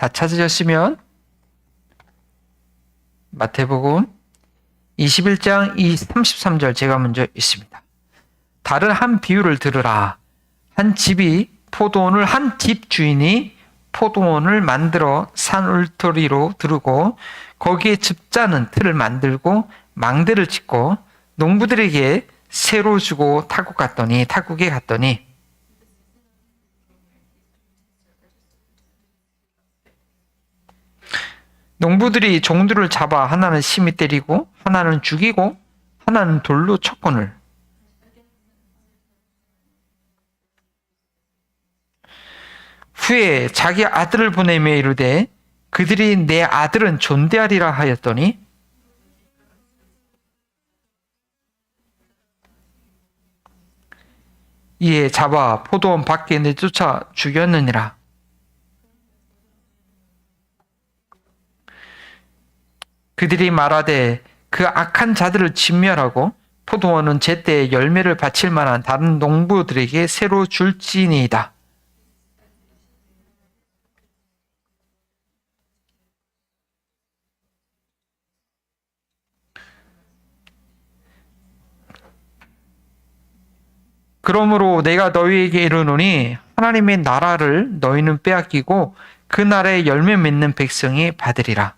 다 찾으셨으면 마태복음 21장 33절 제가 먼저 읽습니다. 다른 한 비유를 들으라. 한 집 주인이 포도원을 만들어 산 울타리로 두르고 거기에 즙자는 틀을 만들고 망대를 짓고 농부들에게 새로 주고 타국에 갔더니 농부들이 종들을 잡아 하나는 심히 때리고 하나는 죽이고 하나는 돌로 쳤거늘 후에 자기 아들을 보내며 이르되 그들이 내 아들은 존대하리라 하였더니 이에 잡아 포도원 밖에 내쫓아 죽였느니라. 그들이 말하되 그 악한 자들을 진멸하고 포도원은 제때 열매를 바칠 만한 다른 농부들에게 새로 줄지니이다. 그러므로 내가 너희에게 이르노니 하나님의 나라를 너희는 빼앗기고 그 나라의 열매 맺는 백성이 받으리라.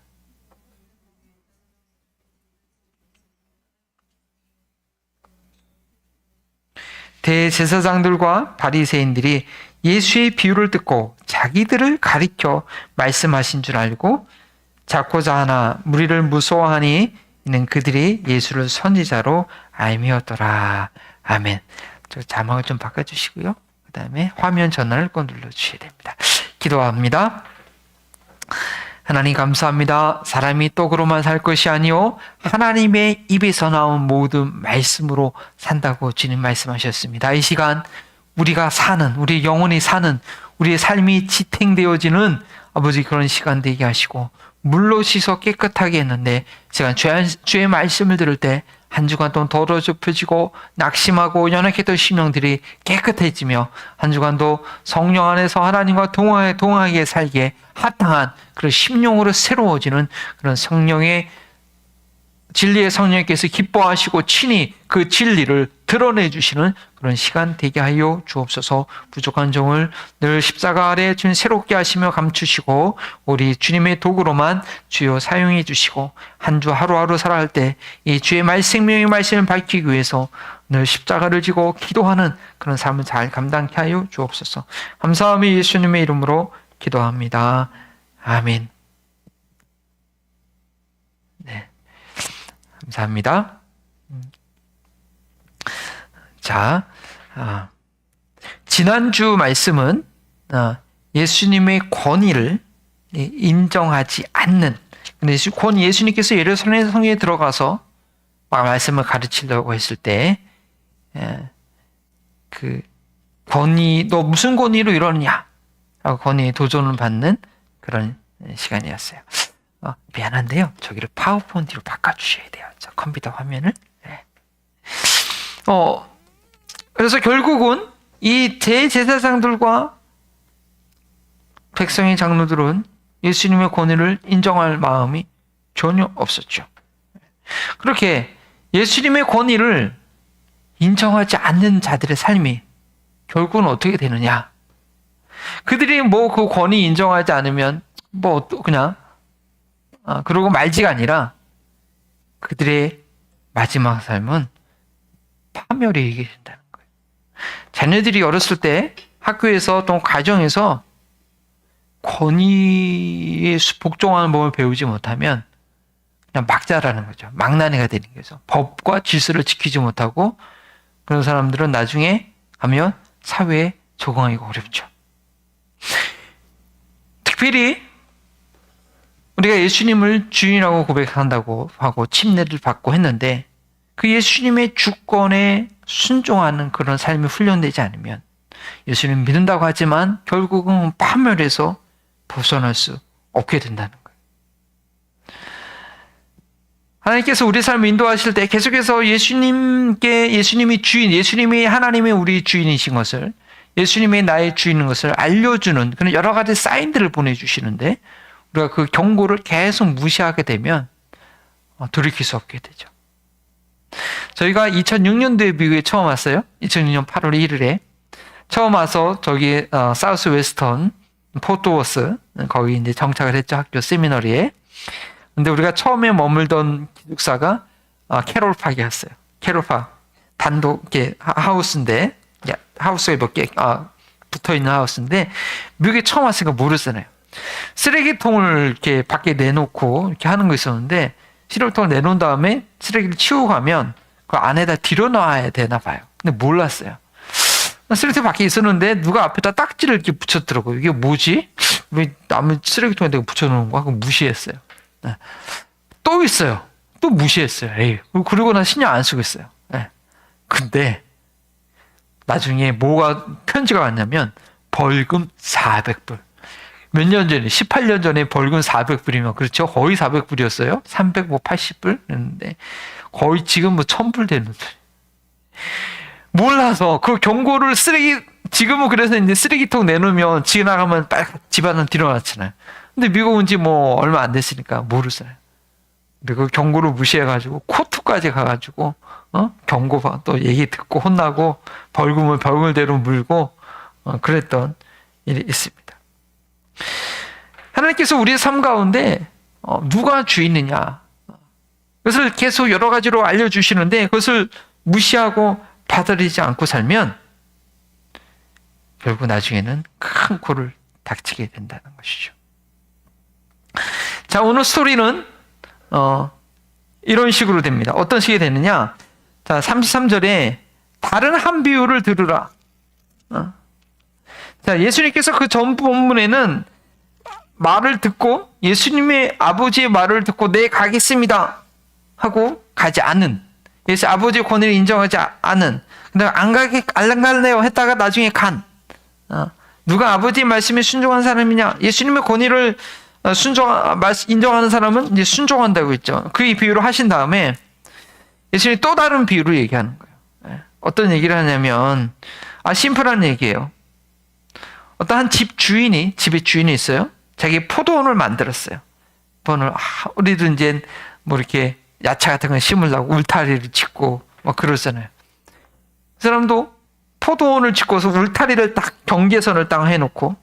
대제사장들과 바리새인들이 예수의 비유를 듣고 자기들을 가리켜 말씀하신 줄 알고 자고자 하나 무리를 무서워하니 이는 그들이 예수를 선지자로 알미었더라. 아멘. 저 자막을 좀 바꿔주시고요. 그 다음에 화면 전환을 꼭 눌러주셔야 됩니다. 기도합니다. 하나님 감사합니다. 사람이 떡으로만 살 것이 아니요 하나님의 입에서 나온 모든 말씀으로 산다고 주님 말씀하셨습니다. 이 시간 우리가 사는, 우리 영혼이 사는, 우리의 삶이 지탱되어지는 아버지 그런 시간 되게 하시고 물로 씻어 깨끗하게 했는데 제가 주의 말씀을 들을 때 한 주간 동안 더러워지고 낙심하고 연약했던 심령들이 깨끗해지며 한 주간도 성령 안에서 하나님과 동행하게 살기에 합당한 그런 심령으로 새로워지는 그런 성령의 진리의 성령께서 기뻐하시고 친히 그 진리를 드러내 주시는 그런 시간 되게 하여 주옵소서. 부족한 종을 늘 십자가 아래 주님 새롭게 하시며 감추시고 우리 주님의 도구로만 주여 사용해 주시고 한 주 하루하루 살아갈 때 이 주의 생명의 말씀을 밝히기 위해서 늘 십자가를 지고 기도하는 그런 삶을 잘 감당케 하여 주옵소서. 감사하며 예수님의 이름으로 기도합니다. 아멘. 네. 감사합니다. 자, 지난주 말씀은 예수님의 권위를 인정하지 않는, 예수님께서 예루살렘 성에 들어가서 말씀을 가르치려고 했을 때, 그 권위, 너 무슨 권위로 이러느냐? 라고 권위에 도전을 받는 그런 시간이었어요. 미안한데요. 저기를 파워포인트로 바꿔주셔야 돼요. 저 컴퓨터 화면을. 네. 그래서 결국은 이 대제사장들과 백성의 장로들은 예수님의 권위를 인정할 마음이 전혀 없었죠. 그렇게 예수님의 권위를 인정하지 않는 자들의 삶이 결국은 어떻게 되느냐? 그들이 그 권위 인정하지 않으면 그냥 그러고 말지가 아니라 그들의 마지막 삶은 파멸에 이르게 된다는 거예요. 자녀들이 어렸을 때 학교에서 또 가정에서 권위에 복종하는 법을 배우지 못하면 그냥 막 자라는 거죠. 망나니가 되는 거죠. 법과 질서를 지키지 못하고 그런 사람들은 나중에 가면 사회에 적응하기가 어렵죠. 특별히 우리가 예수님을 주인이라고 고백한다고 하고 침례를 받고 했는데 그 예수님의 주권에 순종하는 그런 삶이 훈련되지 않으면 예수님 믿는다고 하지만 결국은 파멸해서 벗어날 수 없게 된다는 거예요. 하나님께서 우리 삶을 인도하실 때 계속해서 예수님이 주인, 예수님이 하나님의 우리 주인이신 것을, 예수님이 나의 주인인 것을 알려주는 그런 여러 가지 사인들을 보내주시는데 우리가 그 경고를 계속 무시하게 되면 돌이킬 수 없게 되죠. 저희가 2006년도에 미국에 처음 왔어요. 2006년 8월 1일에 처음 와서 저기 사우스 웨스턴 포트워스 거기 이제 정착을 했죠. 학교 세미너리에. 근데 우리가 처음에 머물던 기숙사가 캐롤팍이었어요. 캐롤팍 단독 이렇게 하우스인데 하우스에 몇 개 붙어 있는 하우스인데 미국에 처음 왔으니까 모르잖아요. 쓰레기통을 이렇게 밖에 내놓고 이렇게 하는 거 있었는데 쓰레기통을 내놓은 다음에 쓰레기를 치우고 가면 그 안에다 들여놔야 되나 봐요. 근데 몰랐어요. 쓰레기통 밖에 있었는데 누가 앞에다 딱지를 이렇게 붙였더라고요. 이게 뭐지? 왜 남의 쓰레기통에 내가 붙여놓은 거야? 그거 무시했어요. 또 있어요. 또 무시했어요. 에이, 그리고 난 신경 안 쓰고 있어요. 근데 나중에 뭐가 편지가 왔냐면 벌금 400불. 몇 년 전에 18년 전에 벌금 400불이면 그렇죠. 거의 400불이었어요. 380불 했는데 거의 지금 뭐 1000불 되는 소리. 몰라서 그 경고를 지금은 그래서 이제 쓰레기통 내놓으면 지나가면 빨리 집안은 들여놨잖아요. 근데 미국 온 지 뭐 얼마 안 됐으니까 모르잖아요. 그 경고를 무시해가지고 코트까지 가가지고 경고 또 얘기 듣고 혼나고 벌금대로 물고 그랬던 일이 있습니다. 하나님께서 우리의 삶 가운데 누가 주인이냐 그것을 계속 여러 가지로 알려주시는데 그것을 무시하고 받아들이지 않고 살면 결국 나중에는 큰 고를 닥치게 된다는 것이죠. 자, 오늘 스토리는 이런 식으로 됩니다. 어떤 식이 되느냐? 자, 33절에 다른 한 비유를 들으라. 자, 예수님께서 그 전 본문에는 말을 듣고 예수님의 아버지의 말을 듣고 네 가겠습니다 하고 가지 않은 예수 아버지의 권위를 인정하지 않은 근데 안 갈래요 했다가 나중에 간 누가 아버지의 말씀에 순종한 사람이냐 예수님의 권위를 인정하는 사람은 이제 순종한다고 했죠. 그 비유를 하신 다음에 예수님이 또 다른 비유를 얘기하는 거예요. 어떤 얘기를 하냐면 심플한 얘기예요. 어떤 한 집에 주인이 있어요. 자기 포도원을 만들었어요. 우리도 이제 뭐 이렇게 야채 같은 거 심으려고 울타리를 짓고 막 그러잖아요. 그 사람도 포도원을 짓고서 울타리를 딱 경계선을 딱 해놓고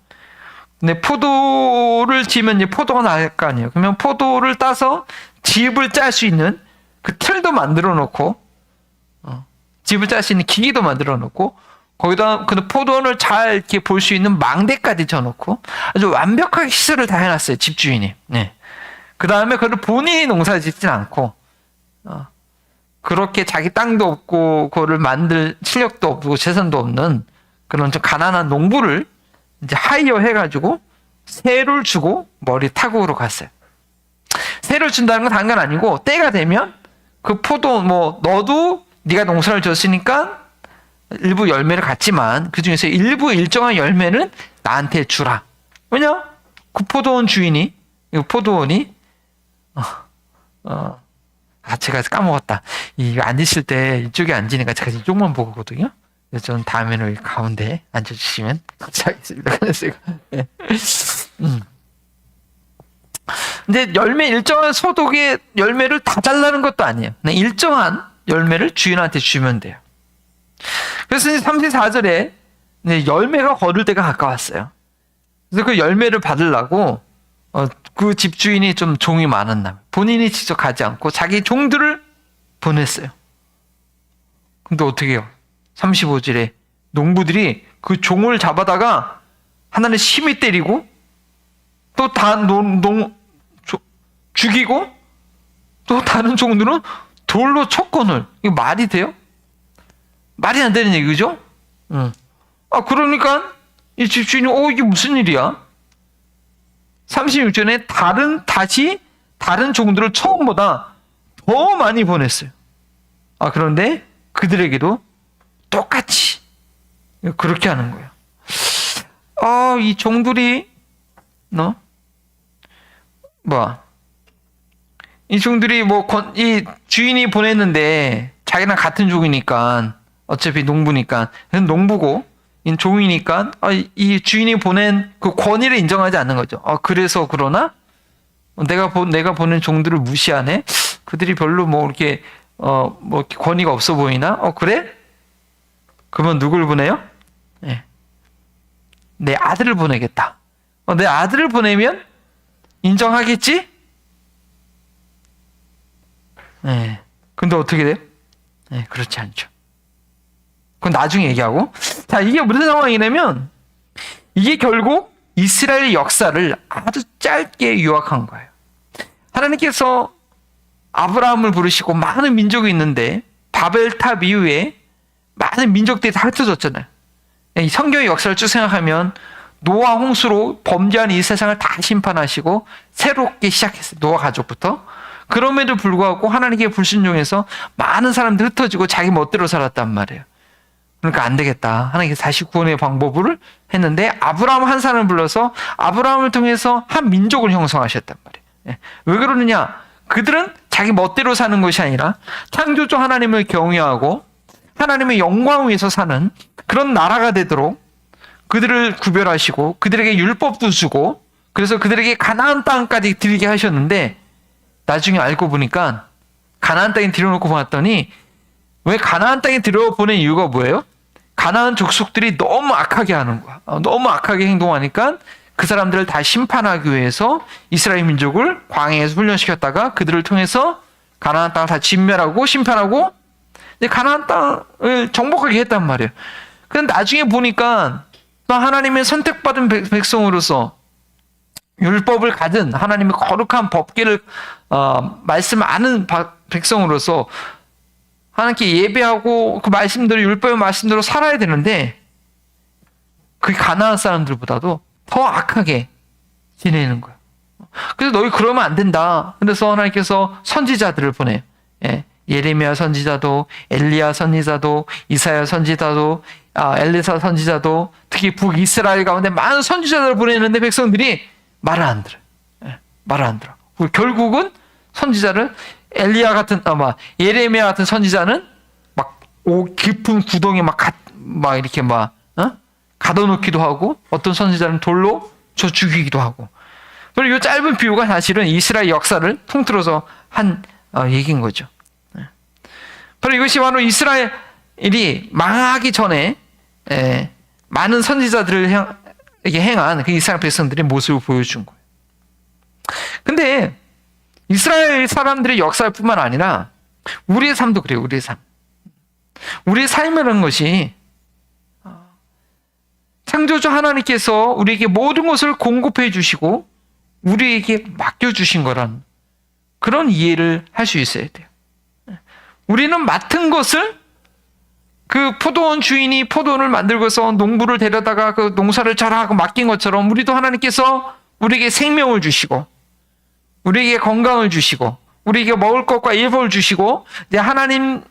근데 포도를 지면 이제 포도가 날 거 아니에요. 그러면 포도를 따서 집을 짤 수 있는 그 틀도 만들어 놓고 집을 짤 수 있는 기기도 만들어 놓고 거기다 그 포도원을 잘 이렇게 볼 수 있는 망대까지 져놓고 아주 완벽하게 시설을 다 해놨어요. 집주인이. 네. 그 다음에 그걸 본인이 농사 짓진 않고 그렇게 자기 땅도 없고 그거를 만들 실력도 없고 재산도 없는 그런 좀 가난한 농부를 이제 하이어 해가지고 세를 주고 머리 타국으로 갔어요. 세를 준다는 건 다른 건 아니고 때가 되면 그 포도 너도 네가 농사를 졌으니까 일부 열매를 갖지만 그 중에서 일부 일정한 열매는 나한테 주라. 왜냐? 그 포도원 주인이 이 포도원이 제가 까먹었다. 이 앉으실 때 이쪽에 앉으니까 제가 이쪽만 보거든요. 그래서 저는 다음에는 가운데 앉아주시면 감사하겠습니다. 그래서 네. 근데 일정한 소독의 열매를 다 잘라는 것도 아니에요. 그냥 일정한 열매를 주인한테 주면 돼요. 그래서 이제 34절에 열매가 거둘 때가 가까웠어요. 그래서 그 열매를 받으려고 그 집주인이 좀 종이 많았나 본인이 직접 가지 않고 자기 종들을 보냈어요. 근데 어떻게 해요? 35절에 농부들이 그 종을 잡아다가 하나는 심히 때리고 또 죽이고 또 다른 종들은 돌로 쳤거늘. 이거 말이 돼요? 말이 안 되는 얘기죠? 그러니까 이 집주인이 이게 무슨 일이야? 36절에 다른 종들을 처음보다 더 많이 보냈어요. 그런데 그들에게도 똑같이 그렇게 하는 거예요. 이 종들이 이 종들이 이 주인이 보냈는데 자기랑 같은 종이니까 어차피 농부니까 농부고 종이니까 이 주인이 보낸 그 권위를 인정하지 않는 거죠. 그래서 그러나 내가 보낸 종들을 무시하네. 그들이 별로 뭐 이렇게 권위가 없어 보이나? 그래? 그러면 누굴 보내요? 네. 내 아들을 보내겠다. 내 아들을 보내면 인정하겠지? 네. 근데 어떻게 돼요? 네, 그렇지 않죠. 그건 나중에 얘기하고. 자, 이게 무슨 상황이냐면, 이게 결국 이스라엘 역사를 아주 짧게 요약한 거예요. 하나님께서 아브라함을 부르시고 많은 민족이 있는데, 바벨탑 이후에 많은 민족들이 다 흩어졌잖아요. 이 성경의 역사를 쭉 생각하면, 노아 홍수로 범죄한 이 세상을 다 심판하시고, 새롭게 시작했어요. 노아 가족부터. 그럼에도 불구하고 하나님께 불순종해서 많은 사람들이 흩어지고 자기 멋대로 살았단 말이에요. 그러니까 안 되겠다. 하나님께서 다시 구원의 방법을 했는데 아브라함 한 사람을 불러서 아브라함을 통해서 한 민족을 형성하셨단 말이에요. 왜 그러느냐? 그들은 자기 멋대로 사는 것이 아니라 창조주 하나님을 경외하고 하나님의 영광을 위해서 사는 그런 나라가 되도록 그들을 구별하시고 그들에게 율법도 주고 그래서 그들에게 가나안 땅까지 들게 하셨는데 나중에 알고 보니까 가나안 땅에 들여놓고 봤더니 왜 가나안 땅에 들여보낸 이유가 뭐예요? 가나안 족속들이 너무 악하게 하는 거야. 너무 악하게 행동하니까 그 사람들을 다 심판하기 위해서 이스라엘 민족을 광야에서 훈련시켰다가 그들을 통해서 가나안 땅을 다 진멸하고 심판하고 가나안 땅을 정복하게 했단 말이에요. 근데 나중에 보니까 하나님의 선택받은 백성으로서 율법을 가진 하나님의 거룩한 법궤를 말씀 아는 백성으로서 하나님께 예배하고 그 말씀대로 율법의 말씀대로 살아야 되는데 그 가나안 사람들보다도 더 악하게 지내는 거예요. 그래서 너희 그러면 안 된다. 그래서 하나님께서 선지자들을 보내요. 예레미야 선지자도 엘리야 선지자도 이사야 선지자도 엘리사 선지자도 특히 북이스라엘 가운데 많은 선지자들을 보내는데 백성들이 말을 안 들어요. 말을 안 들어. 결국은 선지자를 엘리야 같은 예레미야 같은 선지자는 막 깊은 구덩이에 막 이렇게 가둬놓기도 하고 어떤 선지자는 돌로 쳐 죽이기도 하고. 그리고 이 짧은 비유가 사실은 이스라엘 역사를 통틀어서 한 얘기인 거죠. 바로 이것이 바로 이스라엘이 망하기 전에 많은 선지자들을 행한 그 이스라엘 백성들의 모습을 보여준 거예요. 근데 이스라엘 사람들의 역사뿐만 아니라 우리의 삶도 그래요. 우리의 삶. 우리의 삶이라는 것이 창조주 하나님께서 우리에게 모든 것을 공급해 주시고 우리에게 맡겨주신 거란 그런 이해를 할 수 있어야 돼요. 우리는 맡은 것을 그 포도원 주인이 포도원을 만들고서 농부를 데려다가 그 농사를 잘하고 맡긴 것처럼 우리도 하나님께서 우리에게 생명을 주시고 우리에게 건강을 주시고 우리에게 먹을 것과 일벌을 주시고 이제 하나님의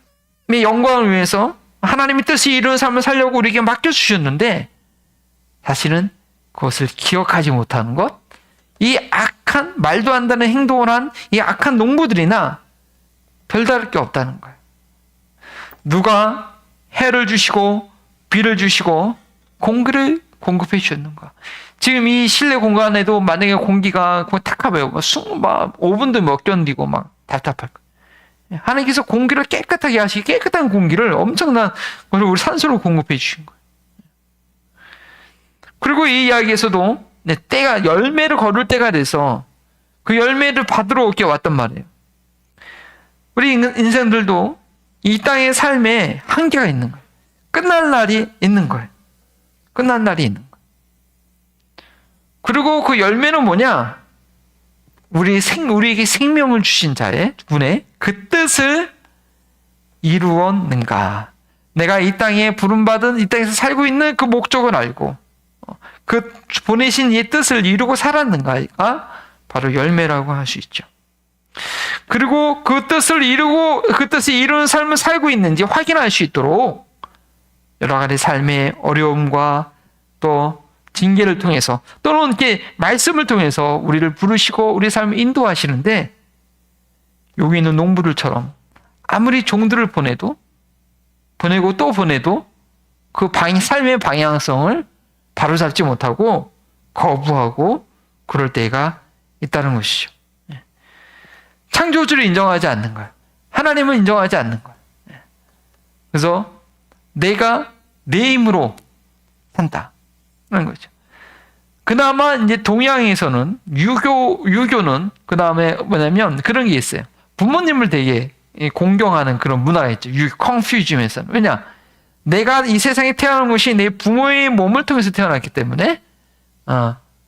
영광을 위해서 하나님의 뜻을 이루는 삶을 살려고 우리에게 맡겨주셨는데 사실은 그것을 기억하지 못하는 것, 이 악한 말도 안 되는 행동을 한 이 악한 농부들이나 별다를 게 없다는 거예요. 누가 해를 주시고 비를 주시고 공기를 공급해 주셨는가? 지금 이 실내 공간에도 만약에 공기가 탁하면 막 5분도 못 견디고 막 답답할 거예요. 하나님께서 공기를 깨끗하게 하시고 깨끗한 공기를 엄청난 것을 우리 산소로 공급해 주신 거예요. 그리고 이 이야기에서도 때가 열매를 거둘 때가 돼서 그 열매를 받으러 이렇게 왔단 말이에요. 우리 인생들도 이 땅의 삶에 한계가 있는 거예요. 끝날 날이 있는 거예요. 끝날 날이 있는 거예요. 그리고 그 열매는 뭐냐? 우리에게 생명을 주신 분의 그 뜻을 이루었는가? 내가 이 땅에 부름받은 이 땅에서 살고 있는 그 목적을 알고 그 보내신 이 뜻을 이루고 살았는가가 바로 열매라고 할 수 있죠. 그리고 그 뜻을 이루는 삶을 살고 있는지 확인할 수 있도록 여러 가지 삶의 어려움과 또 징계를 통해서 또는 이렇게 말씀을 통해서 우리를 부르시고 우리 삶을 인도하시는데 여기 있는 농부들처럼 아무리 종들을 보내고 또 보내도 그 삶의 방향성을 바로잡지 못하고 거부하고 그럴 때가 있다는 것이죠. 창조주를 인정하지 않는 거예요. 하나님을 인정하지 않는 거예요. 그래서 내가 내 힘으로 산다는 거죠. 그나마 이제 동양에서는 유교는 그 다음에 뭐냐면 그런 게 있어요. 부모님을 되게 공경하는 그런 문화가 있죠. 컨퓨ዥ즘에서는. 왜냐? 내가 이 세상에 태어난 것이 내 부모의 몸을 통해서 태어났기 때문에,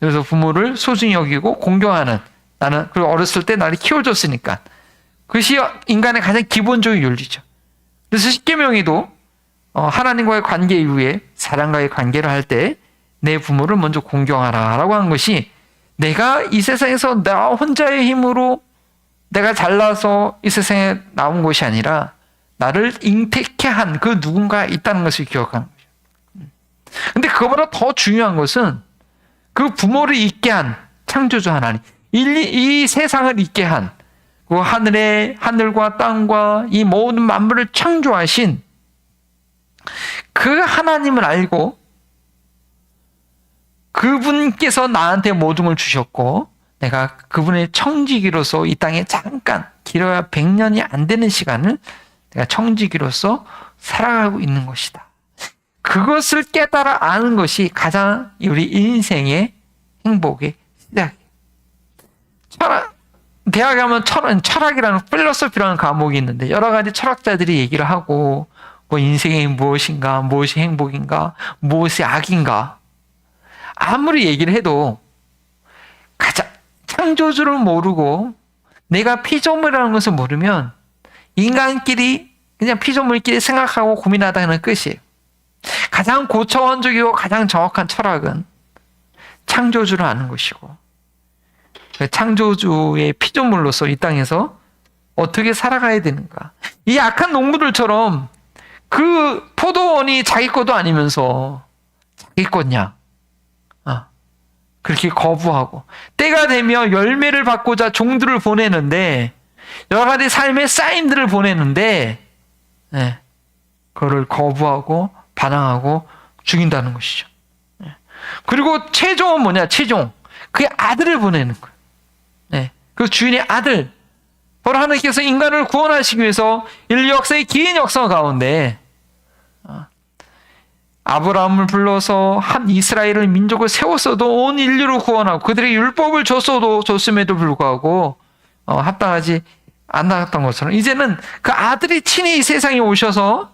그래서 부모를 소중히 여기고 공경하는, 나는, 그리고 어렸을 때 나를 키워줬으니까. 그것이 인간의 가장 기본적인 윤리죠. 그래서 십계명에도 하나님과의 관계 이후에 사람과의 관계를 할 때 내 부모를 먼저 공경하라 라고 한 것이 내가 이 세상에서 나 혼자의 힘으로 내가 잘나서 이 세상에 나온 것이 아니라 나를 잉태케 한 그 누군가가 있다는 것을 기억하는 거죠. 근데 그거보다 더 중요한 것은 그 부모를 있게 한 창조주 하나님, 이 세상을 있게 한 그 하늘과 땅과 이 모든 만물을 창조하신 그 하나님을 알고 그분께서 나한테 모든 걸 주셨고 내가 그분의 청지기로서 이 땅에 잠깐 길어야 100년이 안 되는 시간을 내가 청지기로서 살아가고 있는 것이다. 그것을 깨달아 아는 것이 가장 우리 인생의 행복의 시작이에요. 대학에 가면 철학이라는 필로소피라는 과목이 있는데 여러 가지 철학자들이 얘기를 하고 뭐 인생이 무엇인가, 무엇이 행복인가, 무엇이 악인가 아무리 얘기를 해도 가장 창조주를 모르고 내가 피조물이라는 것을 모르면 인간끼리 그냥 피조물끼리 생각하고 고민하다는 끝이에요. 가장 고차원적이고 가장 정확한 철학은 창조주를 아는 것이고 창조주의 피조물로서 이 땅에서 어떻게 살아가야 되는가. 이 악한 농부들처럼 그 포도원이 자기 것도 아니면서 자기 거냐. 그렇게 거부하고 때가 되면 열매를 받고자 종들을 보내는데 여러 가지 삶의 사인들을 보내는데 그거를 거부하고 반항하고 죽인다는 것이죠. 그리고 최종은 뭐냐? 최종 그의 아들을 보내는 거예요. 그 주인의 아들 바로 하나님께서 인간을 구원하시기 위해서 인류 역사의 긴 역사 가운데 아브라함을 불러서 한 이스라엘을 민족을 세웠어도 온 인류를 구원하고 그들에게 율법을 줬음에도 불구하고 합당하지 않았던 것처럼 이제는 그 아들이 친히 이 세상에 오셔서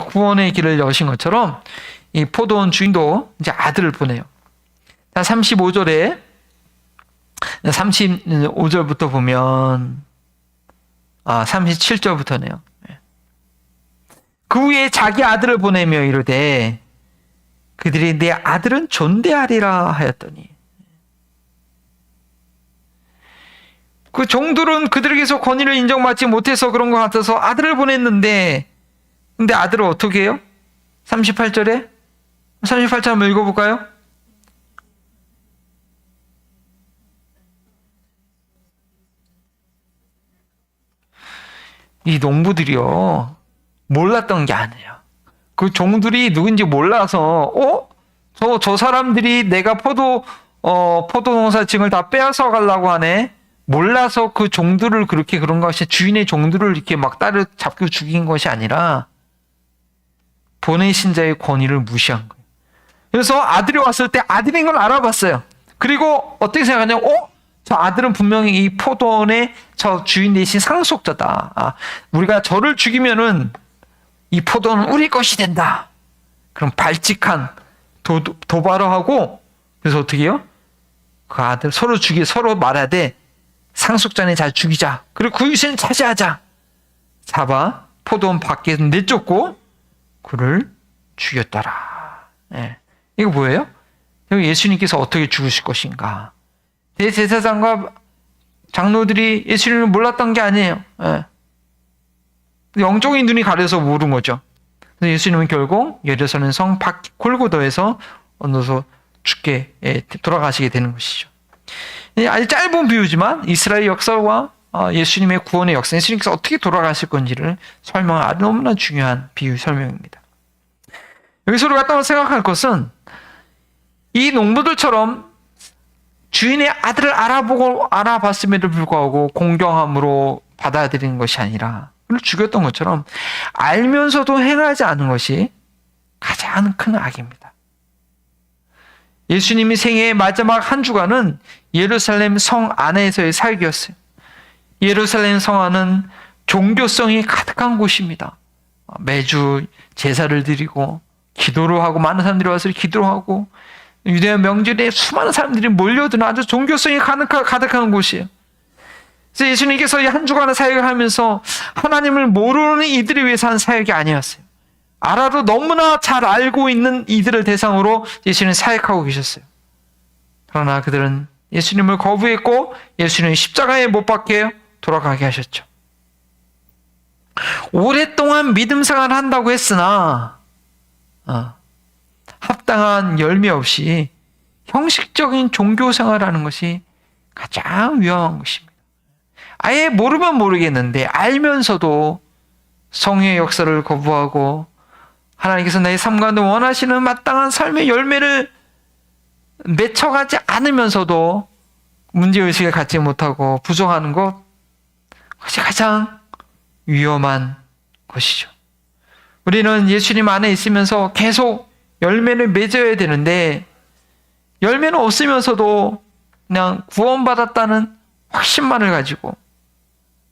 구원의 길을 여신 것처럼 이 포도원 주인도 이제 아들을 보내요. 35절에 35절부터 보면 37절부터네요. 그 후에 자기 아들을 보내며 이르되 그들이 내 아들은 존대하리라 하였더니 그 종들은 그들에게서 권위를 인정받지 못해서 그런 것 같아서 아들을 보냈는데 근데 아들을 어떻게 해요? 38절에 38절 한번 읽어볼까요? 이 농부들이요 몰랐던 게 아니에요. 그 종들이 누군지 몰라서 저 사람들이 내가 포도 농사 징을 다 빼앗아 가려고 하네. 몰라서 그 종들을 그렇게 그런 것이 주인의 종들을 이렇게 막 따로 잡고 죽인 것이 아니라 보내신 자의 권위를 무시한 거예요. 그래서 아들이 왔을 때 아들인 걸 알아봤어요. 그리고 어떻게 생각하냐면 저 아들은 분명히 이 포도원의 저 주인 대신 상속자다. 우리가 저를 죽이면은 이 포도는 우리 것이 된다. 그럼 발칙한 도발을 하고 그래서 어떻게 해요? 그 아들 서로 말해야 돼. 상속자네 잘 죽이자. 그리고 그 유신을 차지하자. 잡아 포도원 밖에 내쫓고 그를 죽였더라. 이거 뭐예요? 예수님께서 어떻게 죽으실 것인가. 대제사장과 장로들이 예수님을 몰랐던 게 아니에요. 영적인 눈이 가려서 모른 거죠. 그래서 예수님은 결국 예루살렘 성 골고다에서 얹어서 죽게 돌아가시게 되는 것이죠. 아주 짧은 비유지만 이스라엘 역사와 예수님의 구원의 역사, 예수님께서 어떻게 돌아가실 건지를 설명하는 너무나 중요한 비유 설명입니다. 여기서 우리가 또 생각할 것은 이 농부들처럼 주인의 아들을 알아봤음에도 불구하고 공경함으로 받아들이는 것이 아니라 그를 죽였던 것처럼 알면서도 행하지 않은 것이 가장 큰 악입니다. 예수님이 생애의 마지막 한 주간은 예루살렘 성 안에서의 사역이었어요. 예루살렘 성 안은 종교성이 가득한 곳입니다. 매주 제사를 드리고 기도를 하고 많은 사람들이 와서 기도를 하고 유대인 명절에 수많은 사람들이 몰려드는 아주 종교성이 가득한 곳이에요. 그래서 예수님께서 이 한 주간의 사역을 하면서 하나님을 모르는 이들을 위해서 한 사역이 아니었어요. 알아도 너무나 잘 알고 있는 이들을 대상으로 예수님은 사역하고 계셨어요. 그러나 그들은 예수님을 거부했고 예수님이 십자가에 못 박혀 돌아가게 하셨죠. 오랫동안 믿음 생활을 한다고 했으나 합당한 열매 없이 형식적인 종교 생활하는 것이 가장 위험한 것입니다. 아예 모르면 모르겠는데 알면서도 성령의 역사를 거부하고 하나님께서 내 삶 가운데 원하시는 마땅한 삶의 열매를 맺혀가지 않으면서도 문제의식을 갖지 못하고 부정하는 것, 그것이 가장 위험한 것이죠. 우리는 예수님 안에 있으면서 계속 열매를 맺어야 되는데 열매는 없으면서도 그냥 구원받았다는 확신만을 가지고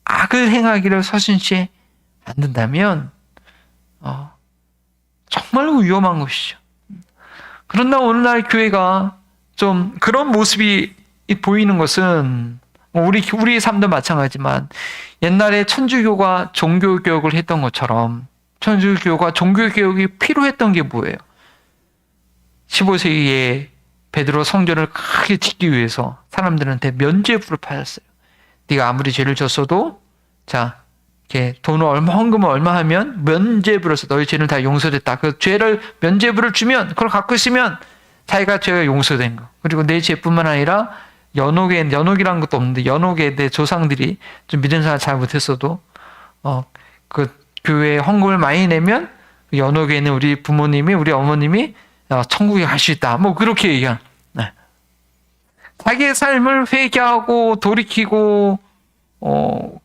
악을 행하기를 서슴지 않는다면 정말 위험한 것이죠. 그런데 오늘날 교회가 좀 그런 모습이 보이는 것은 우리 삶도 마찬가지지만 옛날에 천주교가 종교개혁을 했던 것처럼 천주교가 종교개혁이 필요했던 게 뭐예요? 15세기에 베드로 성전을 크게 짓기 위해서 사람들한테 면죄부를 받았어요. 네가 아무리 죄를 졌어도 이렇게 돈을 헌금을 얼마 하면 면죄부로서 너희 죄는 다 용서됐다. 그 죄를 면죄부를 주면 그걸 갖고 있으면 자기가 죄가 용서된 거. 그리고 내 죄뿐만 아니라 연옥이라는 것도 없는데 연옥에 내 조상들이 좀 믿은 사람 잘못했어도 그 교회에 헌금을 많이 내면 연옥에 있는 우리 부모님이 우리 어머님이 천국에 갈 수 있다. 뭐 그렇게 얘기한. 네. 자기의 삶을 회개하고 돌이키고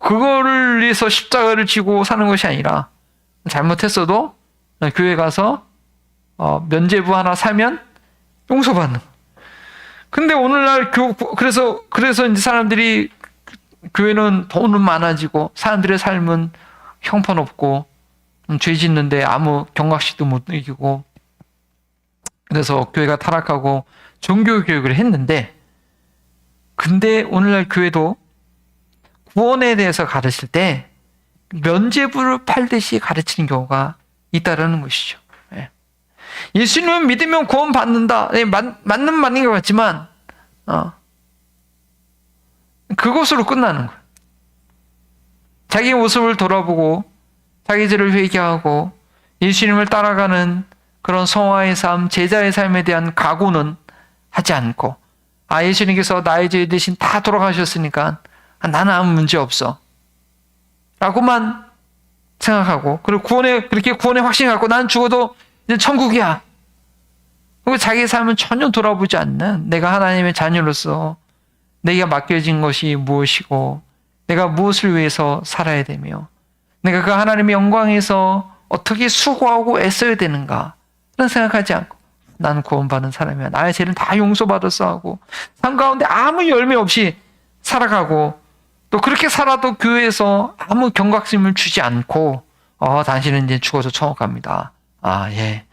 그거를 위해서 십자가를 지고 사는 것이 아니라 잘못했어도 교회 가서 면죄부 하나 사면 용서받는. 근데 오늘날 그래서 이제 사람들이 교회는 돈은 많아지고 사람들의 삶은 형편없고 죄 짓는데 아무 경각심도 못 이기고 그래서 교회가 타락하고 종교교육을 했는데 근데 오늘날 교회도 구원에 대해서 가르칠 때 면죄부를 팔듯이 가르치는 경우가 있다라는 것이죠. 예수님은 믿으면 구원 받는다. 맞는 말인 것 같지만 그것으로 끝나는 거예요. 자기 모습을 돌아보고 자기 죄를 회개하고 예수님을 따라가는 그런 성화의 삶, 제자의 삶에 대한 각오는 하지 않고 예수님께서 나의 죄 대신 다 돌아가셨으니까 나는 아무 문제 없어 라고만 생각하고 그리고 그렇게 구원의 확신을 갖고 나는 죽어도 이제 천국이야. 그리고 자기의 삶은 전혀 돌아보지 않는 내가 하나님의 자녀로서 내가 맡겨진 것이 무엇이고 내가 무엇을 위해서 살아야 되며 내가 그 하나님의 영광에서 어떻게 수고하고 애써야 되는가 는 생각하지 않고 나는 구원받은 사람이야. 나의 죄는 다 용서받았어 하고 삶 가운데 아무 열매 없이 살아가고 또 그렇게 살아도 교회에서 아무 경각심을 주지 않고 당신은 이제 죽어서 천국 갑니다. 예.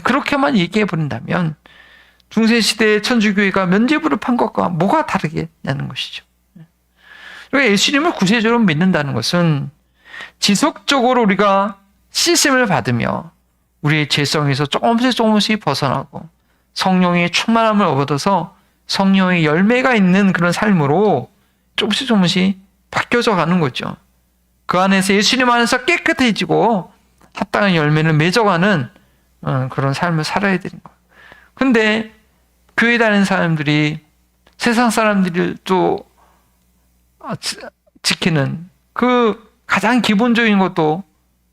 그렇게만 얘기해 버린다면 중세시대의 천주교회가 면죄부를 판 것과 뭐가 다르겠냐는 것이죠. 그러니까 예수님을 구세주로 믿는다는 것은 지속적으로 우리가 씻음을 받으며 우리의 죄성에서 조금씩 벗어나고 성령의 충만함을 얻어서 성령의 열매가 있는 그런 삶으로 조금씩 바뀌어져 가는 거죠. 그 안에서 예수님 안에서 깨끗해지고 합당한 열매를 맺어가는 그런 삶을 살아야 되는 거예요. 근데 교회 다니는 사람들이 세상 사람들이 또 지키는 그 가장 기본적인 것도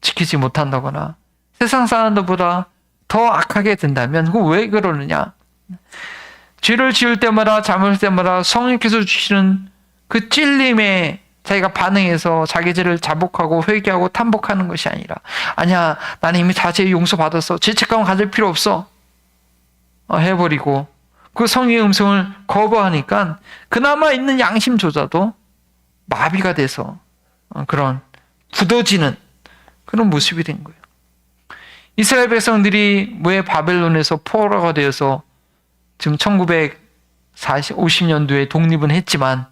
지키지 못한다거나 세상 사람들보다 더 악하게 된다면 그거 왜 그러느냐? 죄를 지을 때마다 잘못할 때마다 성령께서 주시는 그 찔림에 자기가 반응해서 자기 죄를 자복하고 회개하고 탄복하는 것이 아니라, 아니야, 나는 이미 다 죄 용서받았어, 죄책감 가질 필요 없어 해버리고 그 성령의 음성을 거부하니까 그나마 있는 양심조차도 마비가 돼서 그런 굳어지는 그런 모습이 된 거예요. 이스라엘 백성들이 왜 바벨론에서 포로가 되어서 지금 1950년도에 독립은 했지만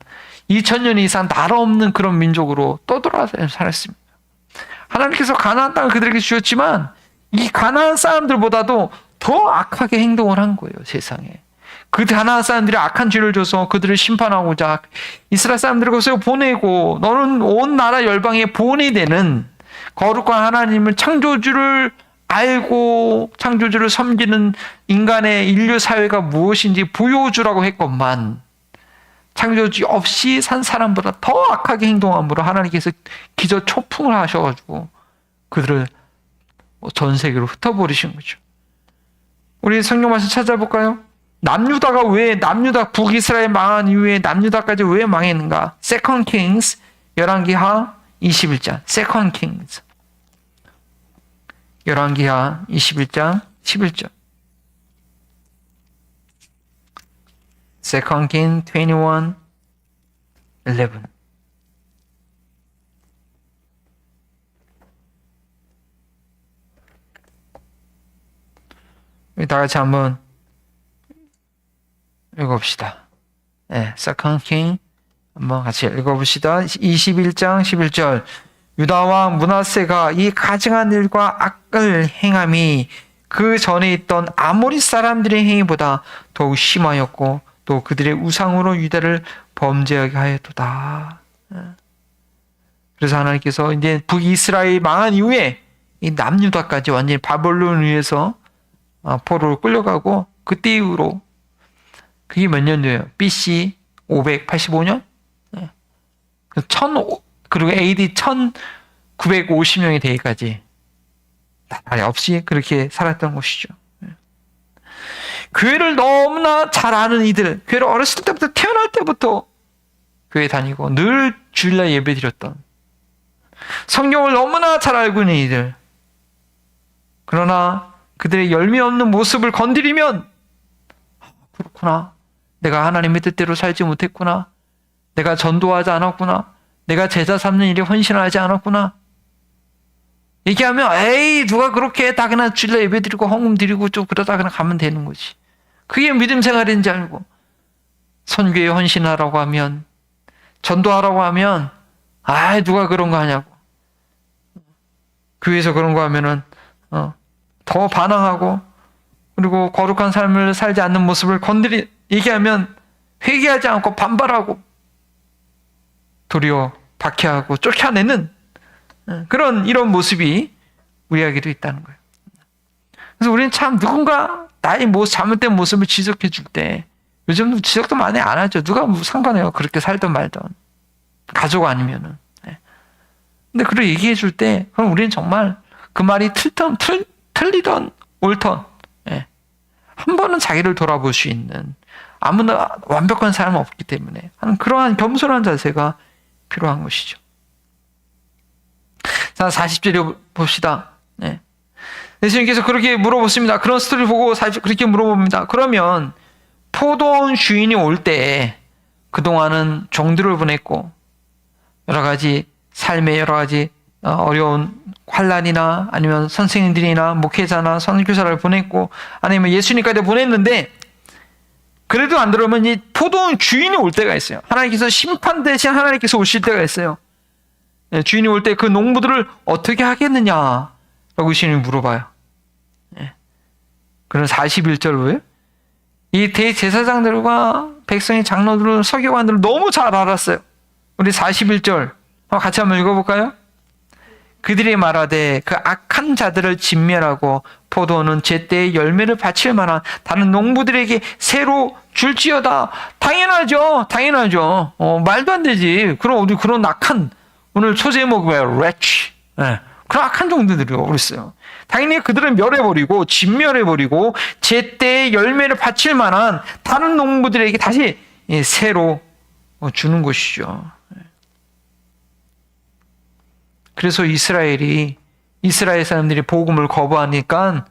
2000년 이상 나라 없는 그런 민족으로 떠돌아다니며 살았습니다. 하나님께서 가나안 땅을 그들에게 주셨지만 이 가나안 사람들보다도 더 악하게 행동을 한 거예요, 세상에. 그 가나안 사람들이 악한 죄를 줘서 그들을 심판하고자 이스라엘 사람들을 거기서 보내고, 너는 온 나라 열방에 본이 되는 거룩한 하나님을, 창조주를 알고 창조주를 섬기는 인간의 인류 사회가 무엇인지 보여주라고 했건만, 창조주 없이 산 사람보다 더 악하게 행동함으로 하나님께서 기저 초풍을 하셔가지고 그들을 전 세계로 흩어버리신 거죠. 우리 성경 말씀 찾아볼까요? 남유다가 왜, 북이스라엘 망한 이후에 남유다까지 왜 망했는가? Second Kings 열왕기하 21장. Second Kings 열왕기하 21장 11절. Second Kings 21:11. 우리 다 같이 한번 읽어봅시다. 네, Second King 한번 같이 읽어봅시다. 21장 11절. 유다 왕 므낫세가 이 가증한 일과 악을 행함이 그 전에 있던 아모리 사람들의 행위보다 더욱 심하였고 또 그들의 우상으로 유다를 범죄하게 하였도다. 그래서 하나님께서 이제 북이스라엘 망한 이후에 이 남유다까지 완전히 바벨론을 위해서 포로로 끌려가고, 그때 이후로 그게 몇 년도예요? BC 585년? 그리고 AD 1950년이 되기까지 나라리 없이 그렇게 살았던 것이죠. 교회를 너무나 잘 아는 이들, 교회를 어렸을 때부터, 태어날 때부터 교회 다니고 늘 주일날 예배 드렸던, 성경을 너무나 잘 알고 있는 이들, 그러나 그들의 열매 없는 모습을 건드리면, 그렇구나, 내가 하나님의 뜻대로 살지 못했구나, 내가 전도하지 않았구나, 내가 제자 삼는 일에 헌신하지 않았구나 얘기하면, 에이 누가 그렇게 해, 다 그냥 주일날 예배 드리고 헌금 드리고 좀 그러다 그냥 가면 되는 거지. 그게 믿음 생활인지 알고, 선교에 헌신하라고 하면, 전도하라고 하면, 누가 그런 거 하냐고, 교회에서 그런 거 하면은 더 반항하고, 그리고 거룩한 삶을 살지 않는 모습을 얘기하면 회개하지 않고 반발하고 도리어 박해하고 쫓아내는 이런 모습이 우리에게도 있다는 거예요. 그래서 우리는 참 누군가 나의 잘못된 모습을 지적해 줄 때, 요즘도 지적도 많이 안 하죠. 누가 상관해요, 그렇게 살든 말든, 가족 아니면은. 근데 그걸 얘기해 줄 때, 그럼 우리는 정말 그 말이 틀리던 옳던, 한 번은 자기를 돌아볼 수 있는, 아무나 완벽한 사람은 없기 때문에 하는 그러한 겸손한 자세가 필요한 것이죠. 자, 40절에 봅시다. 예수님께서 그렇게 물어보십니다. 그런 스토리를 보고 그렇게 물어봅니다. 그러면 포도원 주인이 올 때 그동안은 종들을 보냈고 여러 가지 삶의 여러 가지 어려운 환난이나 아니면 선생님들이나 목회자나 선교사를 보냈고 아니면 예수님까지 보냈는데, 그래도 안 들어오면 이 포도원 주인이 올 때가 있어요. 하나님께서 심판 대신 하나님께서 오실 때가 있어요. 주인이 올 때 그 농부들을 어떻게 하겠느냐라고 예수님이 물어봐요. 그런 41절 후에 이 대제사장들과 백성의 장로들은 서기관들은 너무 잘 알았어요. 우리 41절 같이 한번 읽어볼까요? 그들이 말하되 그 악한 자들을 진멸하고 포도는 제때에 열매를 바칠 만한 다른 농부들에게 새로 줄지어다. 당연하죠. 말도 안 되지. 그럼 우리 그런 악한, 오늘 소제목이 뭐예요? wretch. 그런 악한 종들이 어렸어요. 당연히 그들을 멸해버리고 진멸해버리고 제때에 열매를 바칠 만한 다른 농부들에게 다시 새로 주는 것이죠. 그래서 이스라엘 사람들이 복음을 거부하니까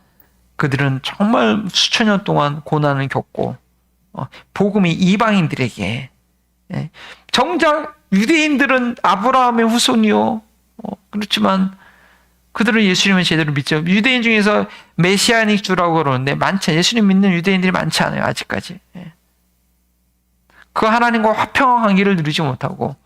그들은 정말 수천 년 동안 고난을 겪고 복음이 이방인들에게, 정작 유대인들은 아브라함의 후손이요, 그렇지만 그들은 예수님을 제대로 믿죠. 유대인 중에서 메시아닉 주라고 그러는데 예수님 믿는 유대인들이 많지 않아요, 아직까지. 그 하나님과 화평한 관계를 누리지 못하고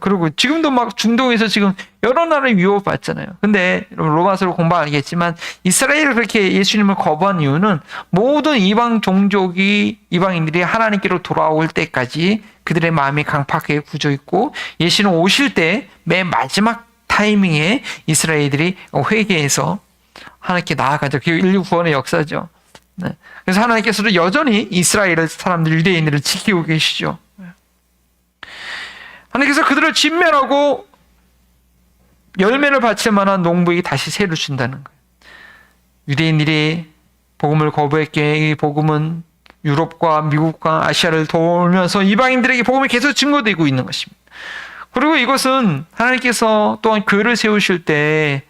그리고 지금도 막 중동에서 지금 여러 나라를 위협받잖아요. 근데 로마서를 공부하겠지만 이스라엘이 그렇게 예수님을 거부한 이유는 모든 이방인들이 하나님께로 돌아올 때까지 그들의 마음이 강팍하게 굳어 있고, 예수님 오실 때 맨 마지막 타이밍에 이스라엘들이 회개해서 하나님께 나아가죠. 그게 인류 구원의 역사죠. 그래서 하나님께서도 여전히 이스라엘 사람들, 유대인들을 지키고 계시죠. 하나님께서 그들을 진멸하고 열매를 바칠 만한 농부에게 다시 새를 준다는 거예요. 유대인들이 복음을 거부했기에 이 복음은 유럽과 미국과 아시아를 돌면서 이방인들에게 복음이 계속 증거되고 있는 것입니다. 그리고 이것은 하나님께서 또한 교회를 세우실 때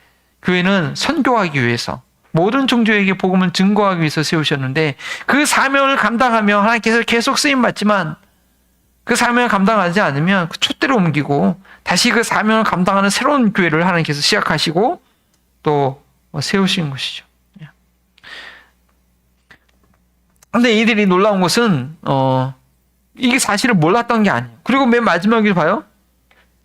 교회는 선교하기 위해서 모든 종교에게 복음을 증거하기 위해서 세우셨는데, 그 사명을 감당하며 하나님께서 계속 쓰임받지만 그 사명을 감당하지 않으면 그 촛대로 옮기고 다시 그 사명을 감당하는 새로운 교회를 하나님께서 시작하시고 또 세우신 것이죠. 근데 이들이 놀라운 것은 이게 사실을 몰랐던 게 아니에요. 그리고 맨 마지막에 봐요.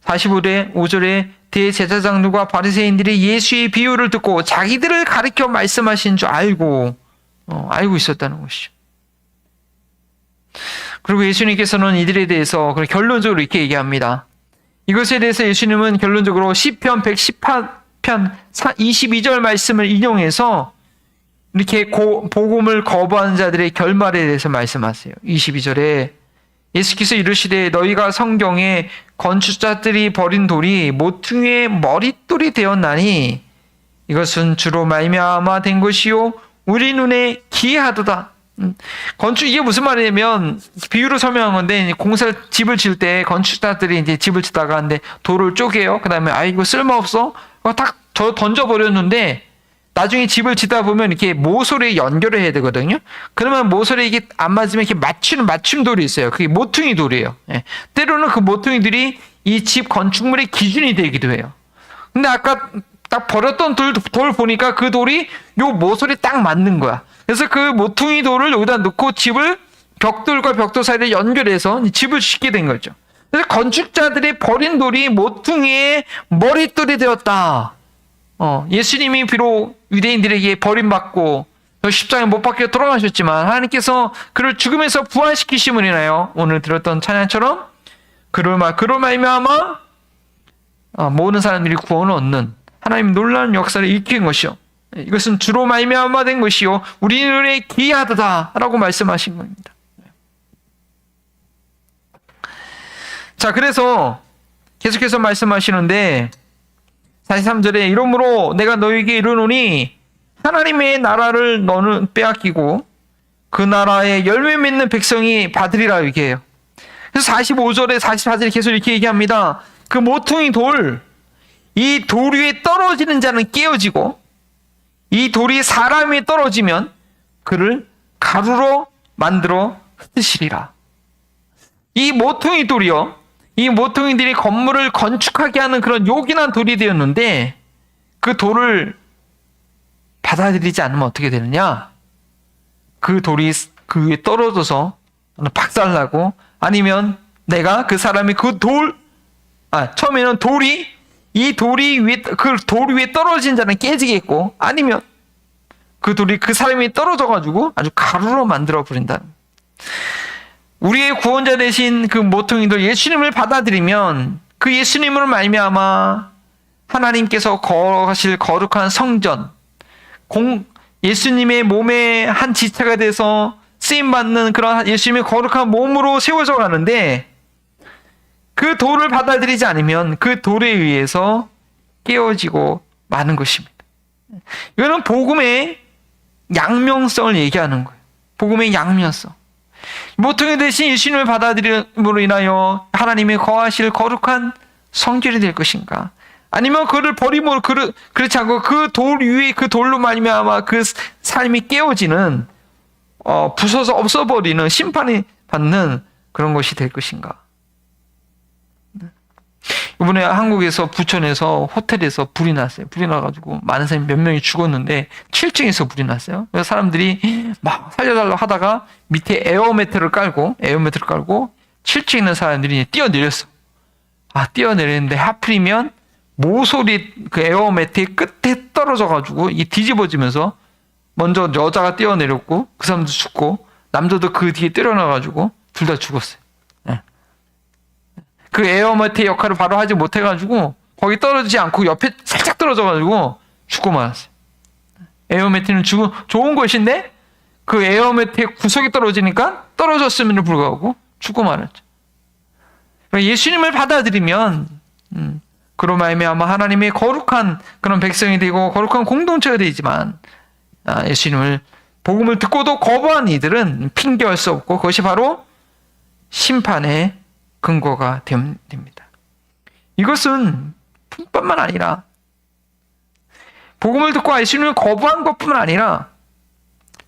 45절에 대제사장들과 바리새인들이 예수의 비유를 듣고 자기들을 가리켜 말씀하신 줄 알고 있었다는 것이죠. 그리고 예수님께서는 이들에 대해서 결론적으로 이렇게 얘기합니다. 이것에 대해서 예수님은 결론적으로 시편 118편 22절 말씀을 인용해서 이렇게 복음을 거부하는 자들의 결말에 대해서 말씀하세요. 22절에 예수께서 이르시되 너희가 성경에 건축자들이 버린 돌이 모퉁이의 머릿돌이 되었나니 이것은 주로 말미암아 된 것이요 우리 눈에 기이하도다. 건축, 이게 무슨 말이냐면 비유로 설명한 건데, 집을 지을 때 건축자들이 이제 집을 짓다가 근데 돌을 쪼개요. 그 다음에 이거 쓸모없어, 딱 던져버렸는데 나중에 집을 짓다 보면 이렇게 모서리에 연결을 해야 되거든요. 그러면 모서리에 이게 안 맞으면 이렇게 맞춤돌이 있어요. 그게 모퉁이 돌이에요. 때로는 그 모퉁이들이 이 집 건축물의 기준이 되기도 해요. 근데 아까 딱 버렸던 돌 보니까 그 돌이 요 모서리 딱 맞는 거야. 그래서 그 모퉁이 돌을 여기다 넣고 집을 벽돌과 벽돌 사이를 연결해서 집을 짓게 된 거죠. 그래서 건축자들이 버린 돌이 모퉁이의 머릿돌이 되었다. 예수님이 비록 유대인들에게 버림받고 십자가에 못 박혀 돌아가셨지만 하나님께서 그를 죽음에서 부활시키심을 인하여 오늘 들었던 찬양처럼 그로 말미암아 모든 사람들이 구원을 얻는 하나님 놀라운 역사를 일으킨 것이요. 이것은 주로 말미암아 된 것이요 우리 눈에 기이하도다라고 말씀하신 겁니다. 자, 그래서 계속해서 말씀하시는데 43절에 이러므로 내가 너에게 이르노니 하나님의 나라를 너는 빼앗기고 그 나라에 열매 맺는 백성이 받으리라 이렇게 해요. 그래서 45절에 44절에 계속 이렇게 얘기합니다. 그 모퉁이 돌, 이 돌 위에 떨어지는 자는 깨어지고 이 돌이 사람 위에 떨어지면 그를 가루로 만들어 흩으시리라. 이 모퉁이 돌이요, 이 모퉁이들이 건물을 건축하게 하는 그런 요긴한 돌이 되었는데 그 돌을 받아들이지 않으면 어떻게 되느냐? 그 돌이 그 위에 떨어져서 박살나고, 아니면 내가 그 사람이 처음에는 이 돌이 위에, 그 돌 위에 떨어진 자는 깨지겠고, 아니면 그 돌이 그 사람이 떨어져가지고 아주 가루로 만들어 버린다. 우리의 구원자 되신 그 모퉁이도 예수님을 받아들이면 그 예수님으로 말미암아 하나님께서 거하실 거룩한 성전, 예수님의 몸의 한 지체가 돼서 쓰임받는 그런 예수님의 거룩한 몸으로 세워져 가는데, 그 돌을 받아들이지 않으면 그 돌에 의해서 깨어지고 많은 것입니다. 이거는 복음의 양면성을 얘기하는 거예요. 복음의 양면성. 모퉁이 대신 예수님을 받아들임으로 인하여 하나님이 거하실 거룩한 성결이 될 것인가? 아니면 그를 버림으로 그렇지 않고 그 돌 위에 그 돌로 말미암아 그 삶이 깨어지는 부서서 없어버리는 심판이 받는 그런 것이 될 것인가? 이번에 한국에서 부천에서 호텔에서 불이 났어요. 불이 나가지고 많은 사람이 몇 명이 죽었는데 7층에서 불이 났어요. 그래서 사람들이 막 살려달라고 하다가 밑에 에어매트를 깔고 7층에 있는 사람들이 뛰어내렸어. 뛰어내렸는데 하필이면 모서리 그 에어매트의 끝에 떨어져가지고 이 뒤집어지면서 먼저 여자가 뛰어내렸고 그 사람도 죽고 남자도 그 뒤에 때려나가지고 둘 다 죽었어요. 그 에어매트의 역할을 바로 하지 못해가지고 거기 떨어지지 않고 옆에 살짝 떨어져가지고 죽고 말았어요. 에어매트는 좋은 것인데 그 에어매트의 구석이 떨어지니까 떨어졌음에도 불구하고 죽고 말았죠. 예수님을 받아들이면 그로 말미암아 하나님의 거룩한 그런 백성이 되고 거룩한 공동체가 되지만 예수님을 복음을 듣고도 거부한 이들은 핑계할 수 없고 그것이 바로 심판의 근거가 됩니다. 이것은 뿐만 아니라 복음을 듣고 예수님을 거부한 것뿐만 아니라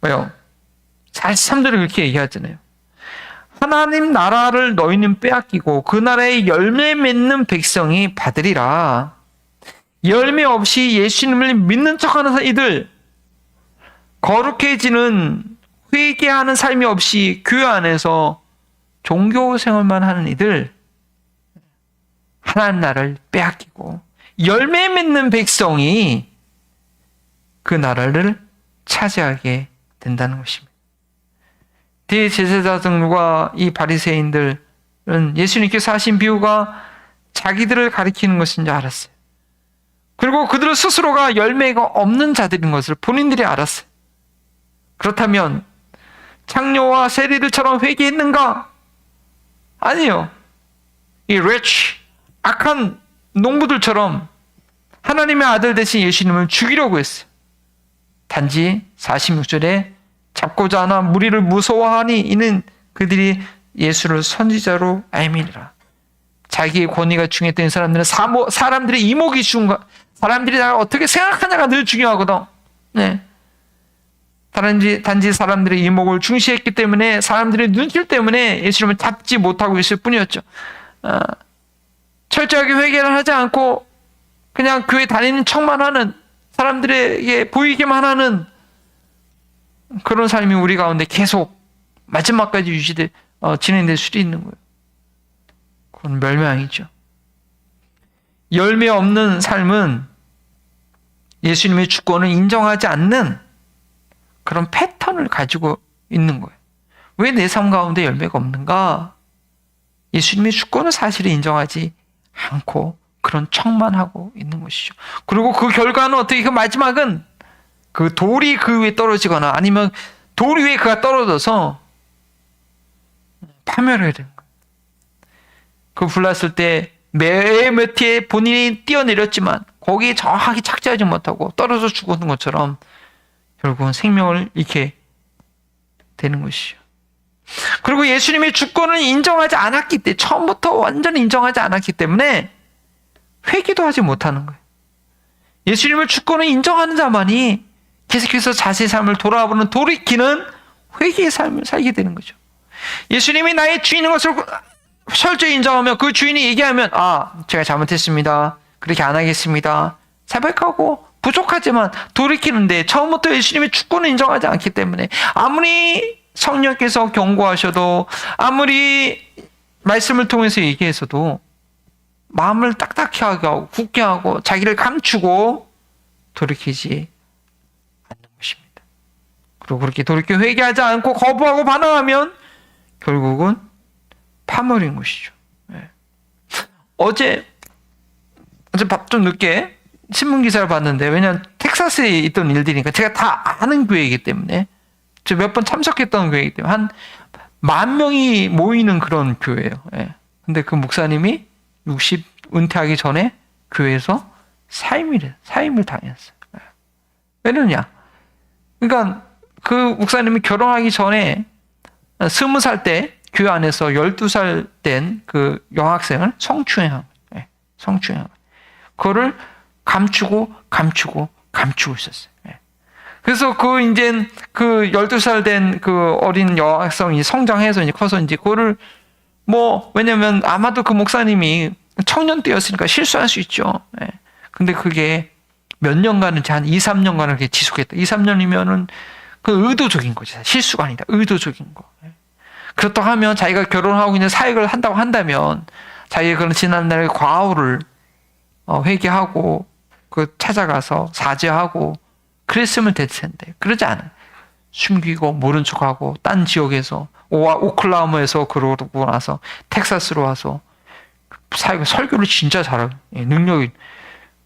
왜요? 43절에 그렇게 얘기하잖아요. 하나님 나라를 너희는 빼앗기고 그 나라의 열매 맺는 백성이 받으리라. 열매 없이 예수님을 믿는 척하는 이들, 거룩해지는 회개하는 삶이 없이 교회 안에서 종교 생활만 하는 이들, 하나님 나라를 빼앗기고 열매 맺는 백성이 그 나라를 차지하게 된다는 것입니다. 대제사장들과 이 바리새인들은 예수님께서 하신 비유가 자기들을 가리키는 것인 줄 알았어요. 그리고 그들 스스로가 열매가 없는 자들인 것을 본인들이 알았어요. 그렇다면 창녀와 세리들처럼 회개했는가? 아니요. 이 rich, 악한 농부들처럼 하나님의 아들 대신 예수님을 죽이려고 했어요. 단지 46절에 잡고자 하나 무리를 무서워하니 이는 그들이 예수를 선지자로 알미니라. 자기의 권위가 중요했던 사람들은 사람들의 이목이 중요한, 사람들이 나를 어떻게 생각하냐가 늘 중요하거든. 네. 단지 사람들의 이목을 중시했기 때문에 사람들의 눈길 때문에 예수님을 잡지 못하고 있을 뿐이었죠. 철저하게 회개를 하지 않고 그냥 교회 다니는 척만 하는, 사람들에게 보이기만 하는 그런 삶이 우리 가운데 계속 마지막까지 진행될 수도 있는 거예요. 그건 멸망이죠. 열매 없는 삶은 예수님의 주권을 인정하지 않는 그런 패턴을 가지고 있는 거예요. 왜 내 삶 가운데 열매가 없는가? 예수님의 주권을 사실은 인정하지 않고 그런 척만 하고 있는 것이죠. 그리고 그 결과는 어떻게, 그 마지막은 그 돌이 그 위에 떨어지거나 아니면 돌 위에 그가 떨어져서 파멸해야 되는 거예요. 그 불났을 때 몇 티에 본인이 뛰어내렸지만 거기에 정확하게 착지하지 못하고 떨어져 죽었는 것처럼 결국은 생명을 잃게 되는 것이죠. 그리고 예수님의 주권을 인정하지 않았기 때문에, 처음부터 완전히 인정하지 않았기 때문에 회개도 하지 못하는 거예요. 예수님의 주권을 인정하는 자만이 계속해서 자신의 삶을 돌이키는 회개의 삶을 살게 되는 거죠. 예수님이 나의 주인인 것을 철저히 인정하면, 그 주인이 얘기하면 제가 잘못했습니다, 그렇게 안 하겠습니다, 자백하고 부족하지만 돌이키는데, 처음부터 예수님의 주권을 인정하지 않기 때문에 아무리 성령께서 경고하셔도 아무리 말씀을 통해서 얘기해서도 마음을 딱딱히 하고 굳게 하고 자기를 감추고 돌이키지 않는 것입니다. 그리고 그렇게 돌이켜 회개하지 않고 거부하고 반항하면 결국은 파멸인 것이죠. 네. 어제 좀 늦게 신문 기사를 봤는데, 왜냐하면 텍사스에 있던 일들이니까 제가 다 아는 교회이기 때문에, 제가 몇 번 참석했던 교회이기 때문에 한 10,000명이 모이는 그런 교회예요. 예. 근데 그 목사님이 은퇴하기 전에 교회에서 사임을 당했어요. 왜냐냐? 그러니까 그 목사님이 결혼하기 전에 20살 때 교회 안에서 12살 된 그 여학생을 성추행한 거예요. 성추행한 거예요. 그거를 감추고 있었어요. 그래서 그 이제 그 12살 된 그 어린 여학생이 성장해서 이제 커서 이제 그거를 왜냐면 아마도 그 목사님이 청년 때였으니까 실수할 수 있죠. 근데 그게 몇 년간은 한 2, 3년간을 그렇게 지속했다. 2, 3년이면은 그 의도적인 거지. 실수가 아니다. 의도적인 거. 그렇다고 하면 자기가 결혼하고 있는 사역을 한다고 한다면 자기가 그런 지난날의 과오를 회개하고 그 찾아가서 사죄하고 그랬으면 됐을 텐데 그러지 않아요. 숨기고 모른 척하고 딴 지역에서 오클라호마에서 그러고 나서 텍사스로 와서 설교를 진짜 잘하고 능력이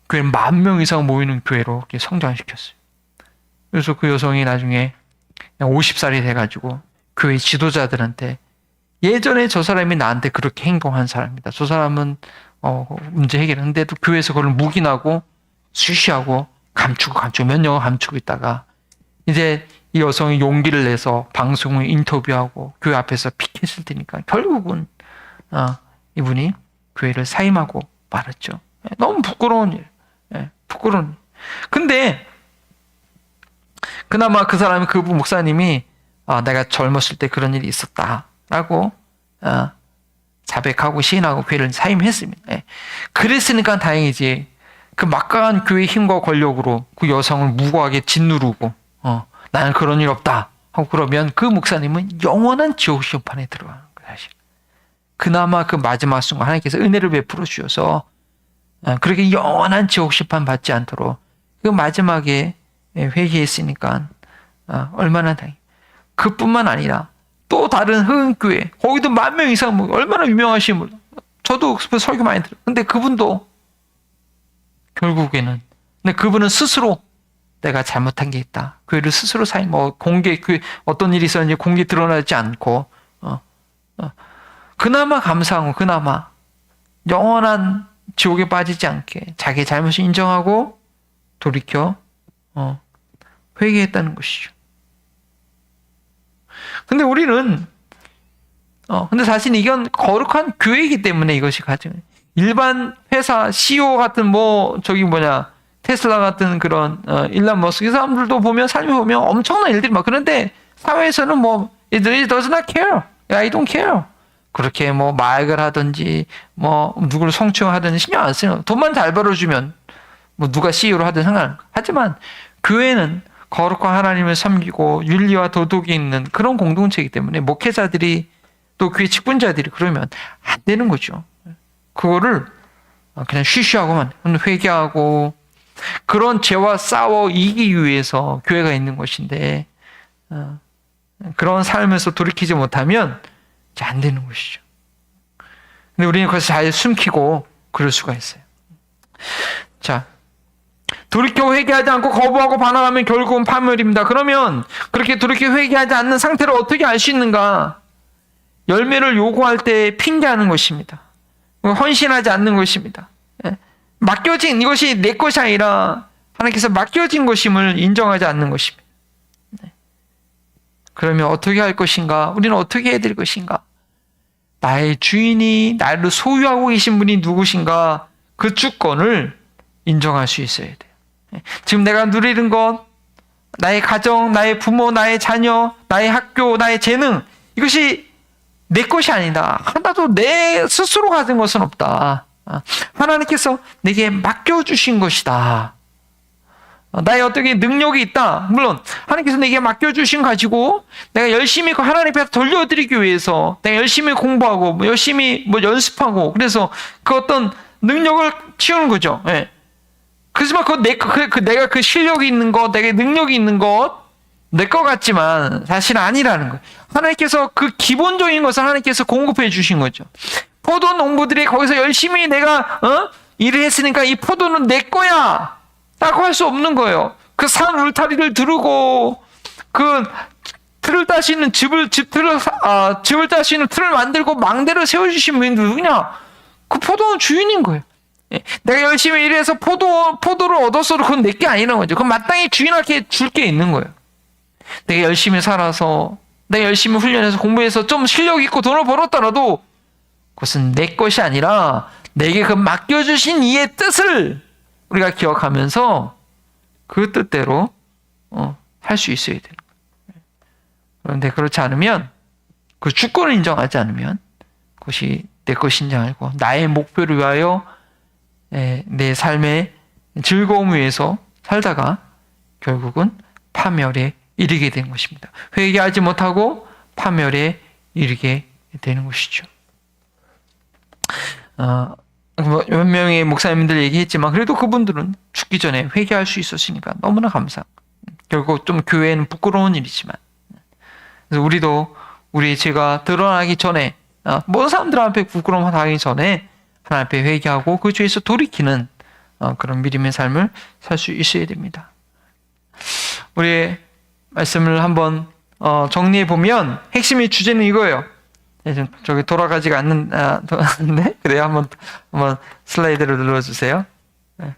교회 10,000명 이상 모이는 교회로 성장시켰어요. 그래서 그 여성이 나중에 50살이 돼가지고 교회 지도자들한테 예전에 저 사람이 나한테 그렇게 행동한 사람이다. 저 사람은 문제 해결했는데도 교회에서 그걸 묵인하고 수시하고 감추고 몇 년을 감추고 있다가 이제 이 여성이 용기를 내서 방송을 인터뷰하고 교회 앞에서 피켓을 드니까 결국은 이분이 교회를 사임하고 말았죠. 너무 부끄러운 일. 부끄러운 일. 근데 그나마 그 사람이 그 목사님이 내가 젊었을 때 그런 일이 있었다라고 자백하고 시인하고 교회를 사임했습니다. 그랬으니까 다행이지. 그 막강한 교회의 힘과 권력으로 그 여성을 무고하게 짓누르고 나는 그런 일 없다 하고 그러면 그 목사님은 영원한 지옥 심판에 들어가는 거예요. 사실. 그나마 그 마지막 순간 하나님께서 은혜를 베풀어 주셔서 그렇게 영원한 지옥 심판 받지 않도록 그 마지막에 회개했으니까 얼마나 다행이에요. 그뿐만 아니라 또 다른 흑은교회 거기도 10,000명 이상 얼마나 유명하신 분 저도 설교 많이 들어요. 근데 그분도 결국에는 근데 그분은 스스로 내가 잘못한 게 있다. 교회를 스스로 공개 어떤 일이 있었는지 공개 드러나지 않고 그나마 감사하고 그나마 영원한 지옥에 빠지지 않게 자기의 잘못을 인정하고 돌이켜 회개했다는 것이죠. 근데 우리는 근데 사실 이건 거룩한 교회이기 때문에 이것이 가정 일반 회사 CEO 같은 테슬라 같은 그런 일론 머스크 이 사람들도 보면 삶을 보면 엄청난 일들이 막 그런데 사회에서는 it does not care. I don't care. 그렇게 마약을 하든지 누구를 성추행하든지 신경 안 쓰는 돈만 잘 벌어주면 누가 CEO로 하든 상관. 하지만 교회는 거룩한 하나님을 섬기고 윤리와 도덕이 있는 그런 공동체이기 때문에 목회자들이 또 교회 직분자들이 그러면 안 되는 거죠. 그거를 그냥 쉬쉬하고만 회개하고 그런 죄와 싸워 이기기 위해서 교회가 있는 것인데 그런 삶에서 돌이키지 못하면 이제 안 되는 것이죠. 근데 우리는 그것을 잘 숨기고 그럴 수가 있어요. 자, 돌이켜 회개하지 않고 거부하고 반항하면 결국은 파멸입니다. 그러면 그렇게 돌이켜 회개하지 않는 상태를 어떻게 알 수 있는가? 열매를 요구할 때 핑계하는 것입니다. 헌신하지 않는 것입니다. 맡겨진 이것이 내 것이 아니라 하나님께서 맡겨진 것임을 인정하지 않는 것입니다. 그러면 어떻게 할 것인가? 우리는 어떻게 해야 될 것인가? 나의 주인이 나를 소유하고 계신 분이 누구신가? 그 주권을 인정할 수 있어야 돼요. 지금 내가 누리는 것, 나의 가정, 나의 부모, 나의 자녀, 나의 학교, 나의 재능 이것이 내 것이 아니다. 하나도 내 스스로 가진 것은 없다. 하나님께서 내게 맡겨주신 것이다. 나의 어떻게 능력이 있다. 물론 하나님께서 내게 맡겨주신 가지고 내가 열심히 그 하나님 앞에 돌려드리기 위해서 내가 열심히 공부하고 열심히 연습하고 그래서 그 어떤 능력을 키우는 거죠. 그렇지만 내가 그 실력이 있는 것, 내게 능력이 있는 것 내 것 같지만 사실 아니라는 거예요. 하나님께서 그 기본적인 것을 하나님께서 공급해 주신 거죠. 포도 농부들이 거기서 열심히 내가 일을 했으니까 이 포도는 내 거야 라고 할 수 없는 거예요. 그 산 울타리를 두르고 그 틀을 따시는 집을 따시는 틀을 만들고 망대를 세워주신 분이 누구냐? 그 포도는 주인인 거예요. 내가 열심히 일해서 포도를 얻었어도 그건 내게 아니라는 거죠. 그건 마땅히 주인한테 줄 게 있는 거예요. 내가 열심히 살아서, 내가 열심히 훈련해서 공부해서 좀 실력 있고 돈을 벌었더라도 그것은 내 것이 아니라 내게 그 맡겨주신 이의 뜻을 우리가 기억하면서 그 뜻대로 할 수 있어야 되는 거예요. 그런데 그렇지 않으면, 그 주권을 인정하지 않으면 그것이 내 것인 줄 알고 나의 목표를 위하여 내 삶의 즐거움 위해서 살다가 결국은 파멸에 이르게 되는 것입니다. 회개하지 못하고 파멸에 이르게 되는 것이죠. 몇 명의 목사님들 얘기했지만 그래도 그분들은 죽기 전에 회개할 수 있었으니까 너무나 감사. 결국 좀 교회는 부끄러운 일이지만, 그래서 우리도 우리의 죄가 드러나기 전에, 모든 사람들 앞에 부끄러움 당하기 전에 하나님 앞에 회개하고 그 죄에서 돌이키는 그런 믿음의 삶을 살 수 있어야 됩니다. 우리의 말씀을 한번 정리해 보면 핵심의 주제는 이거예요. 저기 돌아가지가 않는데 그래요. 한번 슬라이드를 눌러주세요. 네.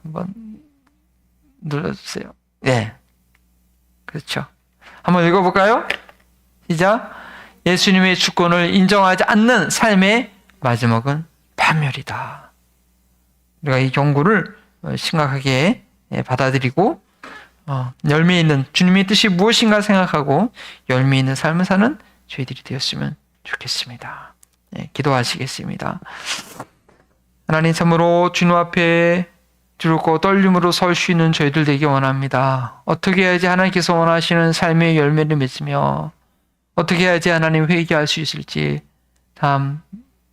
한번 눌러주세요. 네, 그렇죠. 한번 읽어볼까요? 시작. 예수님의 주권을 인정하지 않는 삶의 마지막은 파멸이다. 우리가 이 경고를 심각하게 받아들이고 열매 있는 주님의 뜻이 무엇인가 생각하고 열매 있는 삶을 사는 저희들이 되었으면 좋겠습니다. 네, 기도하시겠습니다. 하나님, 참으로 주님 앞에 두렵고 떨림으로 설 수 있는 저희들 되기 원합니다. 어떻게 해야지 하나님께서 원하시는 삶의 열매를 맺으며 어떻게 해야지 하나님 회개할 수 있을지 참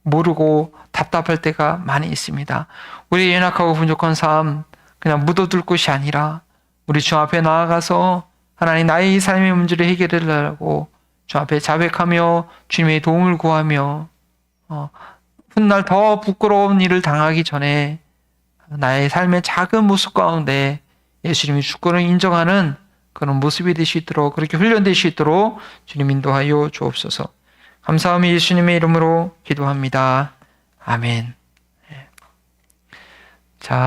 모르고 답답할 때가 많이 있습니다. 우리의 연약하고 부족한 삶 그냥 묻어둘 것이 아니라 우리 주 앞에 나아가서 하나님 나의 이 삶의 문제를 해결하려고 주 앞에 자백하며 주님의 도움을 구하며 훗날 더 부끄러운 일을 당하기 전에 나의 삶의 작은 모습 가운데 예수님이 주권을 인정하는 그런 모습이 될 수 있도록, 그렇게 훈련될 수 있도록 주님 인도하여 주옵소서. 감사하며 예수님의 이름으로 기도합니다. 아멘. 자.